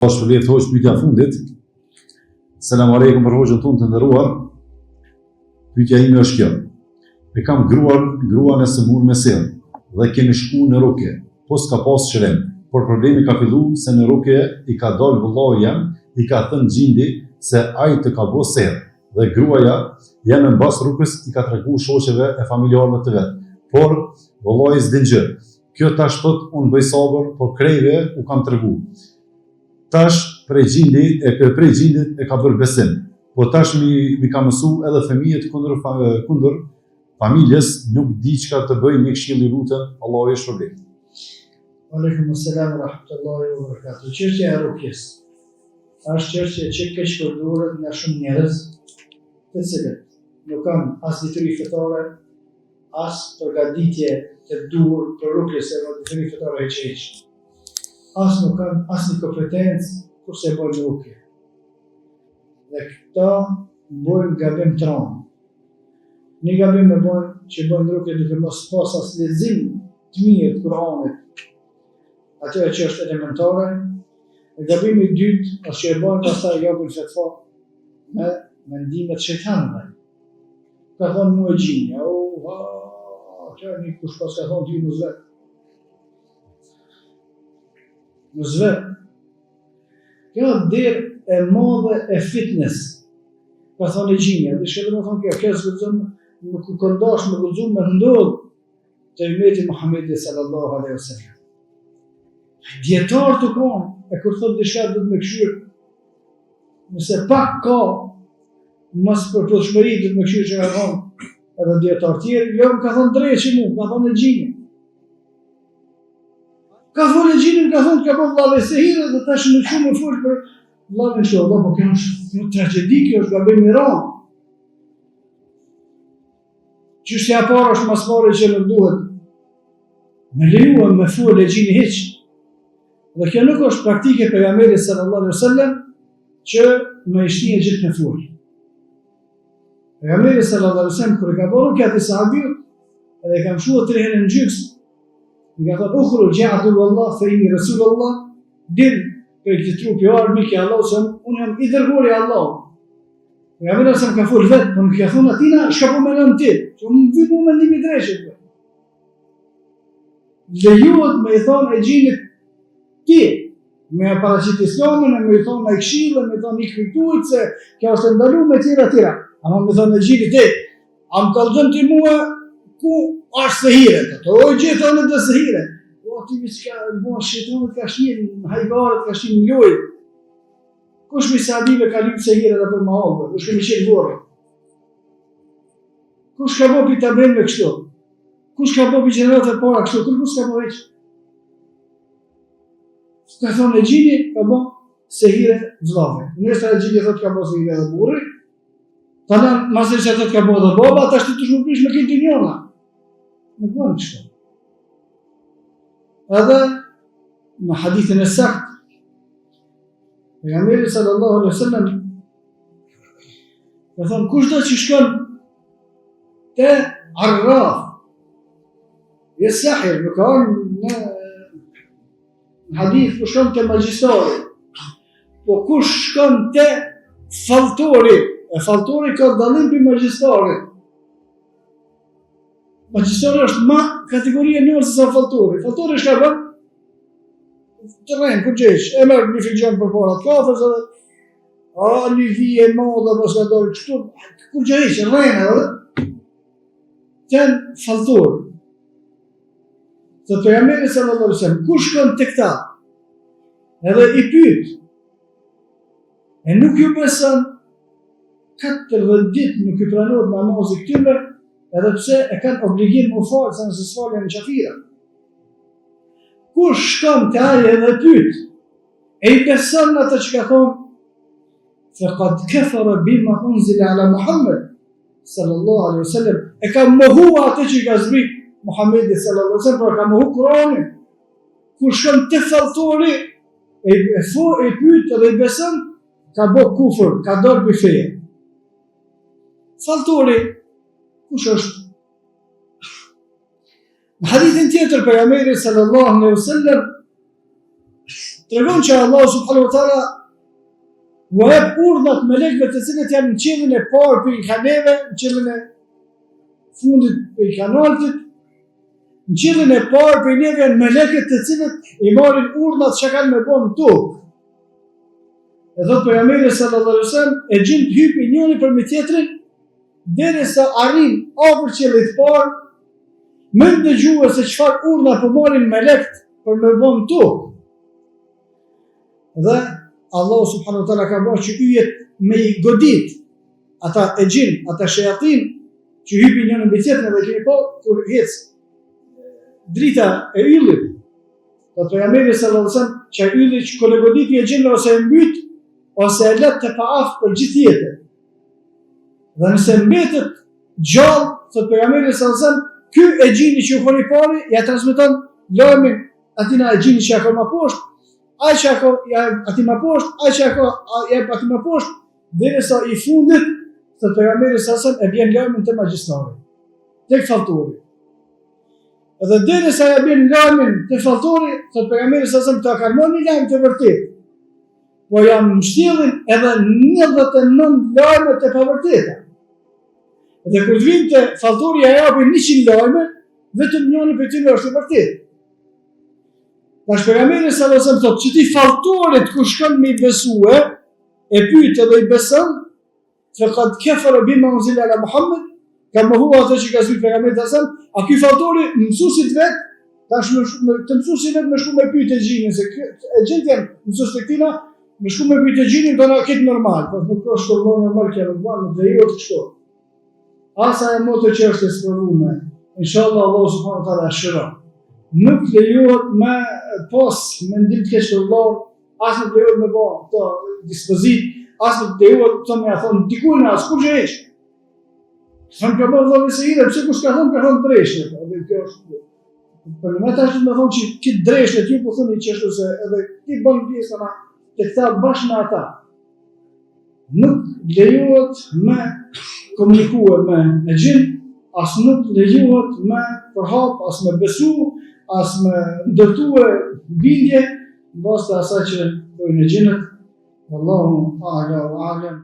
Shpëllet hoqë pyetja fundit. Selam aleikum për hoqën tonë të nderuar. Pyetja ime është kjo. E kam grua nësë mur me serë dhe kemi shku në rukje, po s'ka pas shërim, por problemi ka fillu se në rukje i ka dalë vëllau jam, i ka thënë gjindi se ai të ka bo serë dhe gruaja janë në mbas rrugës i ka tregu shoqeve e familjarëve të vetë, por vëllai s'din gjë. Kjo tash thot unë bëj sabër, por krejve u kam tregu. Tash prej gjindit e ka bërë besim, po tash mi ka mësu edhe fëmijët kundër familjes, nuk di çka të bëj, një këshill i lutën, Allahu i shpërblet. Aleikum selam wa rahmatullahi wa barakatuh. Çështja e rukjes është çështje që keq përdoret nga shumë njerëz, të cilët nuk kanë as dituri fetare, as përgatitje të duhur për rukje, se dituri fetare e hiç. As nuk kanë as një kompetencë kurse bëjnë rukje. Dhe këta bëjnë gabim të rëndë. Një gabim me bëjnë që bëjnë rukje duke mos pas as lexim të mirë të Kuranit, atyre që është elementare. Dhe gabimi i dytë është që e bëjnë pastaj japin fetva me mendimet shejtanëve. Ka thonë mua gjinja, që një kush pas ka thonë ty në zvet. Në zvet. Kjo derë e madhe e fitness, ka thonë e gjinja, dhe shkëllë me thonë kjo zgëzëm, nuk u këndash me gëzum me ndodhë të ymeti Muhammedi sallallahu alaihi wasallam. Djetarë të konë, e kur thotë dishka dhëtë me këshyrë, nëse pak ka, mas për përshmëri dhëtë me këshyrë që ka thonë edhe djetarë tjerë, jo më ka thonë dreqë mu, ka thonë e gjinja. Ka thonë e gjinja, ka thonë ka po vlave se hire dhe tash në shumë më full për vlave në shumë, po kjo është tragedi, kjo është gabim i ranë. Çështja e parë është mas pari që nuk duhet me lejuar me fol e gjini hiç. Dhe kjo nuk është praktike e pejgamberit sallallahu alaihi wasallam që me ishtin e gjithë në fol. Pejgamberi sallallahu alaihi wasallam kur e ka bërë kjo te sahabët, edhe e ka mshuar 3 herë në gjyks. I ka thënë ukhruj ja'du wallah fa inni rasulullah, din për këtë trup i armik i Allahut, se unë jam i dërguar i Allahut. Pejgamberi sa ka fol vetë, por nuk ka thonë atina shka po më lëm ti, që më vjen më mendimi drejtë. Lejuat me i thonë e gjinit ti, me paraqit Islamin, me i thonë e këshillën, me i thonë i kritujt, se kjo është ndalu me tjera. Ama me thonë e gjinit ti, a më kallëzëm ti mua ku është sehiret, o gjithë dhe sehiret. O ti mi s'ka bërë shëtonët ka shqinë, hajgarët ka shqinë njojë. Kush mi sahabive ka lypë sehiret dhe për ma halë, kush kemi qenë vorë. Kush ka bo për të brenë me kështu? Kush ka bo për gjeneratët para kështu? Kush ka bo veç? Ka thonë e gjini, ka bo sehiret vllave. Nështë e gjini thot ka bo sehiret dhe burri, ta në masër që thot ka bo dhe baba, ta shtë të shmuprish me këtë njona. Nuk bënë kështu. Edhe në hadithin e sakt, pejgamberi sallallahu alaihi wasallam ka thonë kushdo që shkon te arraf, je sahir, nuk ka në hadith kush shkon te magjistari, po kush shkon te falltori, e falltori ka dallim për magjistarit. Magjistari është ma kategoria njërë se sa falltori. Falltori është ka bërë të rrenë, kur gjesh, e mërë një fikxan për para të kafës, edhe një vije madhe, mos ka dorë kështu, kur gjesh, rrenë, edhe, tjenë falltorë. Të pejgamberi sallallahu alaihi wasallam, kur shkon të këta, edhe i pyet, e nuk ju beson, 14 ditë nuk i pranohet namazi këtyre, edhe pse e kanë obligim u falë, sa nëse s'falën në qafira. Kur shkon të aje dhe pyet, e i beson atë që ka thonë, faqad kafara bima unzila ala Muhammed sallallahu alaihi wasallam, e ka mohu atë që i ka zbrit Muhammedi sallallahu alaihi wasallam, por ka mohu Kur'anin. Kur shkon të falltori, e pyet dhe i beson, ka bë kufër, ka dorë për feje. Falltori, kush është? Në hadithin tjetër pejgamberi sallallahu alaihi wasallam tregon që Allah subhanahu wa taala u jep urdhat melekëve të cilët janë në qiellin e parë për kaneve, në qiellin e fundit për kanaltit, në qiellin e parë për neve janë melekët të cilët i marrin urdhat që kanë me bën tokë. E thot pejgamberi sallallahu alaihi wasallam, e gjin hypi njëri përme tjetrin derisa arrin afër qiellit parë, më dëgjua se çfarë urdha po marrin melekët për me bën tokë. Dhe Allah subhanahu wa taala ka bërë që yjet me i godit ata e gjin, ata shejatin që hypin njëri mbi tjetrin dhe keni po kur hec drita e yllit. Po pejgamberi sallallahu alaihi wasallam që ylli që kolegoditi e gjin ose e mbyt ose e lët të paaftë për gjithë jetën. Dhe nëse mbetet gjallë, thot pejgamberi sallallahu alaihi wasallam, ky e gjini që u foni pari, ja transmeton lajmin atina e gjini që ja ka më poshtë, ai që ka aty më poshtë, ai që ka aty më poshtë, derisa i fundit thot pejgamberi sallallahu alaihi wasallam e vjen lajmin te magjistrati, tek falltori. Edhe derisa ja bën lajmin te falltori, thot pejgamberi sallallahu alaihi wasallam ta ka marrë lajm të vërtetë. Po jam mbështjellin edhe 99 lajme të pavërteta. Dhe kur vinte falltori ja japin 100 lajme, vetëm njëri prej tyre është i vërtetë. Tash pejgamberi sallallahu alaihi wasallam thotë që ti falltorit kur shkon me besue, e pyet edhe i beson, faqad kafara bima unzila ala Muhammad, ka mohu atë që ka thënë pejgamberi sallallahu alaihi wasallam, a ky falltori mësuesit vet, tash të mësuesit vet më shku me pyetje gjinin se e gjendjen mësues të këtina, më shku me pyetje gjinin do na ketë normal, po nuk ka shkollë normal që nuk do të kështu. Asa e moto që është e sprovume, inshallah Allah subhanahu wa taala shëron. Nuk lejohet me pas mendim të keq për Allah, as nuk lejohet me bë këto dispozit, as nuk lejohet të më thon dikujt as kur jesh. Sam ka bërë vëllai se ide, pse kush ka thon dreshtë, edhe kjo është. Por më tash më thon që ti dreshtë ti po thoni që është se edhe ti bën pjesë ama te këta bashkë me ata. Nuk lejohet me komunikuar me e gjin, as nuk lejohet me përhap, as me besu, as me ndërtue bindje, në bazë të asaj që dojnë e gjinët. Wallahu a'lam.